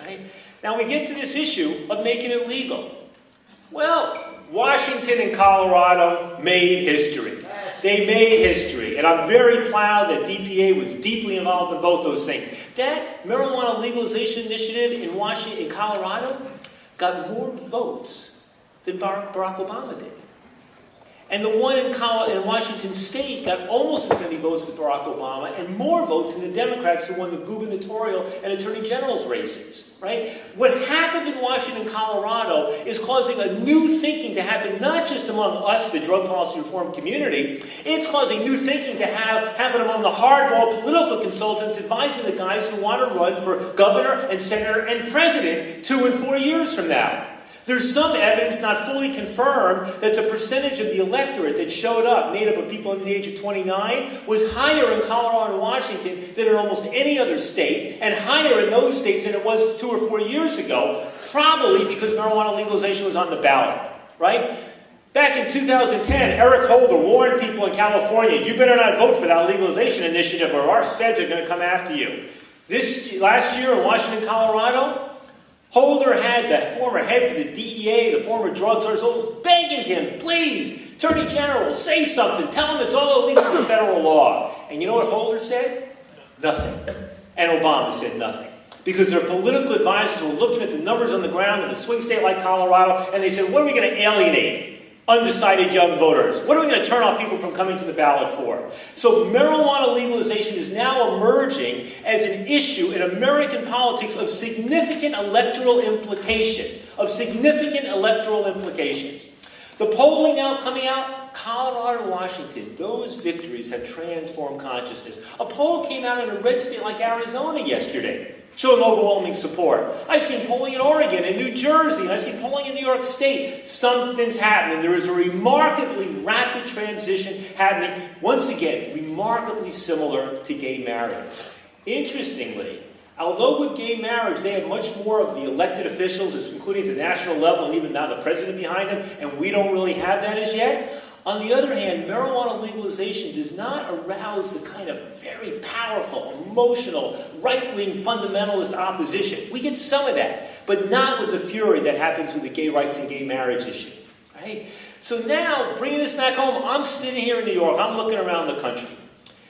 right? Now we get to this issue of making it legal. Well, Washington and Colorado made history. They made history, and I'm very proud that DPA was deeply involved in both those things. That marijuana legalization initiative in Washington, in Colorado, got more votes than Barack Obama did. And the one in Washington State got almost as many votes as Barack Obama, and more votes than the Democrats who won the gubernatorial and attorney general's races, right? What happened in Washington, Colorado is causing a new thinking to happen, not just among us, the drug policy reform community, it's causing new thinking to happen among the hardball political consultants advising the guys who want to run for governor and senator and president 2 and 4 years from now. There's some evidence, not fully confirmed, that the percentage of the electorate that showed up, made up of people under the age of 29, was higher in Colorado and Washington than in almost any other state, and higher in those states than it was 2 or 4 years ago, probably because marijuana legalization was on the ballot, right? Back in 2010, Eric Holder warned people in California, you better not vote for that legalization initiative or our feds are going to come after you. Last year in Washington, Colorado, Holder had the former heads of the DEA, the former drug czars, begging him, please, Attorney General, say something. Tell him it's all illegal under federal law. And you know what Holder said? Nothing. And Obama said nothing. Because their political advisors were looking at the numbers on the ground in a swing state like Colorado, and they said, what are we going to alienate undecided young voters? What are we going to turn off people from coming to the ballot for? So marijuana legalization is now emerging as an issue in American politics of significant electoral implications. The polling now coming out, Colorado and Washington, those victories have transformed consciousness. A poll came out in a red state like Arizona yesterday, showing overwhelming support. I've seen polling in Oregon and New Jersey, and I've seen polling in New York State. Something's happening. There is a remarkably rapid transition happening, once again, remarkably similar to gay marriage. Interestingly, although with gay marriage they have much more of the elected officials, including at the national level and even now the president behind them, and we don't really have that as yet, on the other hand, marijuana legalization does not arouse the kind of very powerful, emotional, right-wing fundamentalist opposition. We get some of that, but not with the fury that happens with the gay rights and gay marriage issue. Right? So now, bringing this back home, I'm sitting here in New York, I'm looking around the country.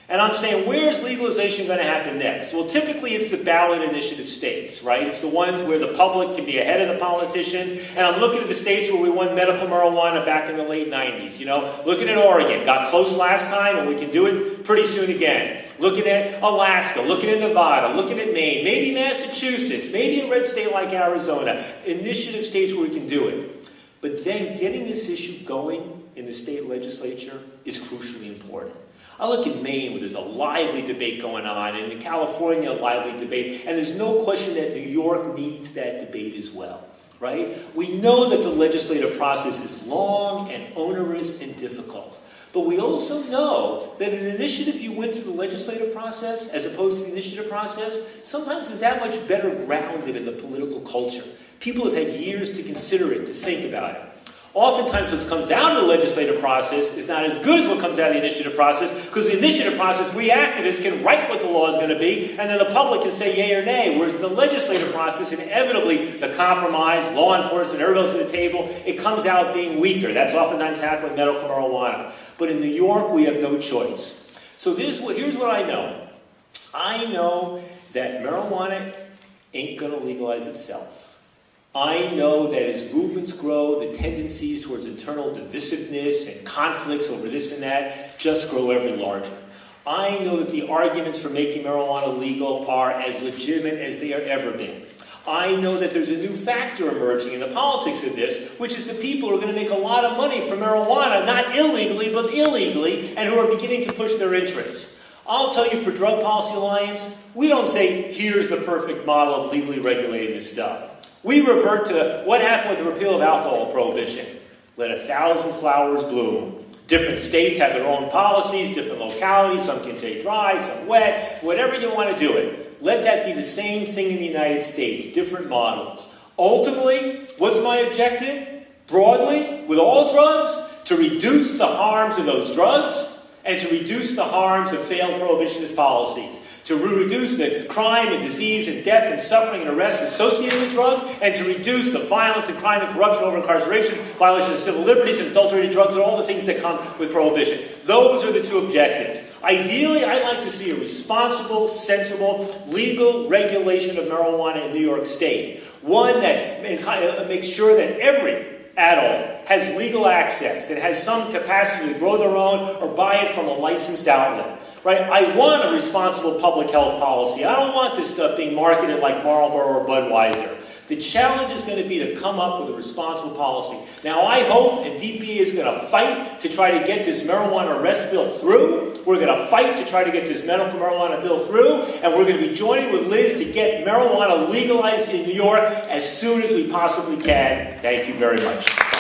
And I'm saying, where's legalization going to happen next? Well, typically it's the ballot initiative states, right? It's the ones where the public can be ahead of the politicians. And I'm looking at the states where we won medical marijuana back in the late 90s, Looking at Oregon, got close last time, and we can do it pretty soon again. Looking at Alaska, looking at Nevada, looking at Maine, maybe Massachusetts, maybe a red state like Arizona. Initiative states where we can do it. But then getting this issue going in the state legislature is crucially important. I look at Maine, where there's a lively debate going on, and in California, a lively debate, and there's no question that New York needs that debate as well, right? We know that the legislative process is long and onerous and difficult, but we also know that an initiative you went through the legislative process, as opposed to the initiative process, sometimes is that much better grounded in the political culture. People have had years to consider it, to think about it. Oftentimes what comes out of the legislative process is not as good as what comes out of the initiative process, because the initiative process, we activists can write what the law is going to be, and then the public can say yay or nay, whereas the legislative process, inevitably, the compromise, law enforcement, everybody else at the table, it comes out being weaker. That's oftentimes happened with medical marijuana. But in New York, we have no choice. So here's what I know. I know that marijuana ain't going to legalize itself. I know that as movements grow, the tendencies towards internal divisiveness and conflicts over this and that just grow ever larger. I know that the arguments for making marijuana legal are as legitimate as they have ever been. I know that there's a new factor emerging in the politics of this, which is the people who are going to make a lot of money from marijuana, not illegally, but illegally, and who are beginning to push their interests. I'll tell you, for Drug Policy Alliance, we don't say, here's the perfect model of legally regulating this stuff. We revert to what happened with the repeal of alcohol prohibition. Let 1,000 flowers bloom. Different states have their own policies, different localities. Some can take dry, some wet, whatever you want to do it. Let that be the same thing in the United States, different models. Ultimately, what's my objective? Broadly, with all drugs, to reduce the harms of those drugs and to reduce the harms of failed prohibitionist policies. to reduce the crime and disease and death and suffering and arrest associated with drugs, and to reduce the violence and crime and corruption over incarceration, violation of civil liberties and adulterated drugs, and all the things that come with prohibition. Those are the two objectives. Ideally, I'd like to see a responsible, sensible, legal regulation of marijuana in New York State. One that makes sure that every adult has legal access and has some capacity to grow their own or buy it from a licensed outlet. Right? I want a responsible public health policy. I don't want this stuff being marketed like Marlboro or Budweiser. The challenge is going to be to come up with a responsible policy. Now, I hope, and DPA is going to fight to try to get this marijuana arrest bill through. We're going to fight to try to get this medical marijuana bill through, and we're going to be joining with Liz to get marijuana legalized in New York as soon as we possibly can. Thank you very much.